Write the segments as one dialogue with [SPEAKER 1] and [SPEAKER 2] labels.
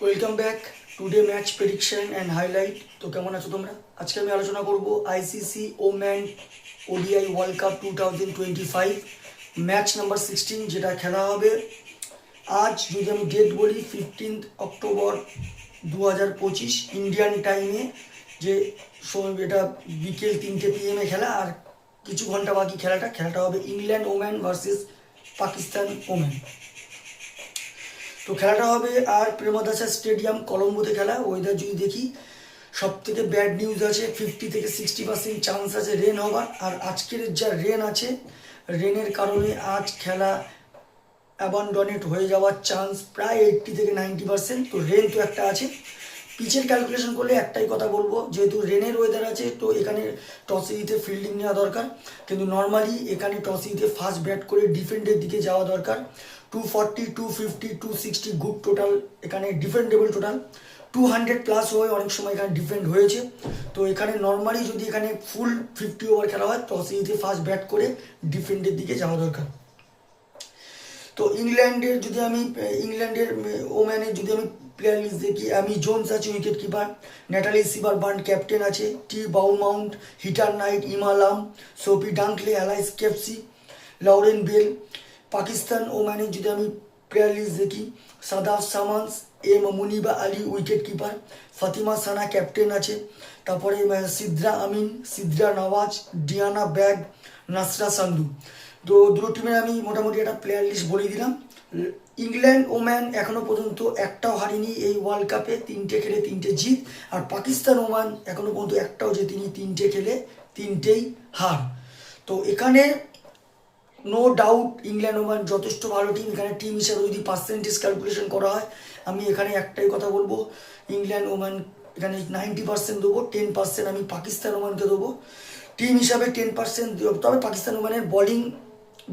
[SPEAKER 1] Welcome back today match prediction and highlight. তো কেমন আছো তোমরা? আজকে আমি আলোচনা করব ICC woman ODI world cup 2025 match number 16, যেটা খেলা হবে আজ। যদি আমি ডেট বলি 15 অক্টোবর 2025 ইন্ডিয়ান টাইমে, যে এটা বিকেল 3টে PM খেলা, আর কিছু ঘন্টা বাকি খেলাটা হবে England woman versus Pakistan woman. তো খেলাটা হবে আর প্রেমদাসা স্টেডিয়াম কলম্বোতে খেলা। ওয়েদার যদি দেখি, সব থেকে ব্যাড নিউজ আছে, 50 থেকে 60% চান্স আছে রেন হবার। আর আজকের যা রেন আছে, রেনের কারণে আজ খেলা অ্যাবান্ডনেট হয়ে যাওয়ার চান্স প্রায় 80 থেকে 90%। তো রেন তো একটা আছে। পিচের ক্যালকুলেশন করলে একটাই কথা বলবো, যেহেতু রেনের ওয়েদার আছে, তো এখানে টসে জিতে ফিল্ডিং নেওয়া দরকার। কিন্তু নর্মালি এখানে টসে জিতে ফার্স্ট ব্যাট করে ডিফেন্ডের দিকে যাওয়া দরকার। 240, 250, 260 গুড টোটাল এখানে ডিফেন্ডেবল টোটাল। 200+ হয়ে অনেক সময় এখানে ডিফেন্ড হয়েছে। তো এখানে নর্মালি যদি এখানে ফুল 50 ওভার খেলা হয়, টসে জিতে ফার্স্ট ব্যাট করে ডিফেন্ডের দিকে যাওয়া দরকার। তো ইংল্যান্ডের ওম্যানের যদি আমি প্লেয়ার লিস্ট দেখি, আমি জোন্স আছে wicket keeper, Natalie Sciver-Brunt captain আছে, T Beaumont, Heather Knight, Emma Lamb, Sophie Dunkley, Alice Capsey, Lauren Bell. Pakistan ওম্যানের যদি আমি প্লেয়ার লিস্ট দেখি, Sadaf Shamas, Muneeba Ali wicket keeper, Fatima Sana captain আছে, তারপরে সিদ্রা আমিন, সিদ্রা নওয়াজ, ডিয়ানা ব্যাগ, নাসরা সান্দু। তো দুটো টিমের আমি মোটামুটি একটা প্লেয়ার লিস্ট বলে দিলাম। ইংল্যান্ড ওম্যান এখনো পর্যন্ত একটাও হারিনি এই ওয়ার্ল্ড কাপে, 3টে খেলে 3টে জিত। আর পাকিস্তান ওমান এখনো পর্যন্ত একটাও জেতেনি, 3টে খেলে 3টেই হার। তো এখানে নো ডাউট ইংল্যান্ড ওমান যথেষ্ট ভালো টিম। এখানে টিম হিসাবে যদি পার্সেন্টেজ ক্যালকুলেশন করা হয়, আমি এখানে একটাই কথা বলবো, ইংল্যান্ড ওমান এখানে 90% দেবো, 10% আমি পাকিস্তান ওমানকে দেবো। টিম হিসাবে 10% দেবো, তবে পাকিস্তান ওমানের বলিং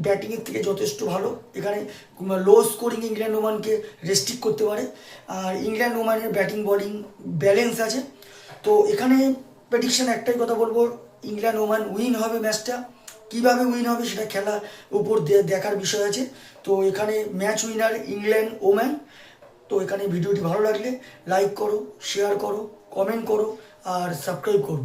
[SPEAKER 1] ব্যাটিংয়ের থেকে যথেষ্ট ভালো। এখানে লো স্কোরিং ইংল্যান্ড ওমানকে রেস্ট্রিক্ট করতে পারে। আর ইংল্যান্ড ওমানের ব্যাটিং বলিং ব্যালেন্স আছে। তো এখানে প্রেডিকশন একটাই কথা বলবো, ইংল্যান্ড ওমান উইন হবে ম্যাচটা। কীভাবে উইন হবে সেটা খেলার উপর দেখার বিষয় আছে। তো এখানে ম্যাচ উইনার ইংল্যান্ড ওম্যান। তো এখানে ভিডিওটি ভালো লাগলে লাইক করো, শেয়ার করো, কমেন্ট করো আর সাবস্ক্রাইব করো।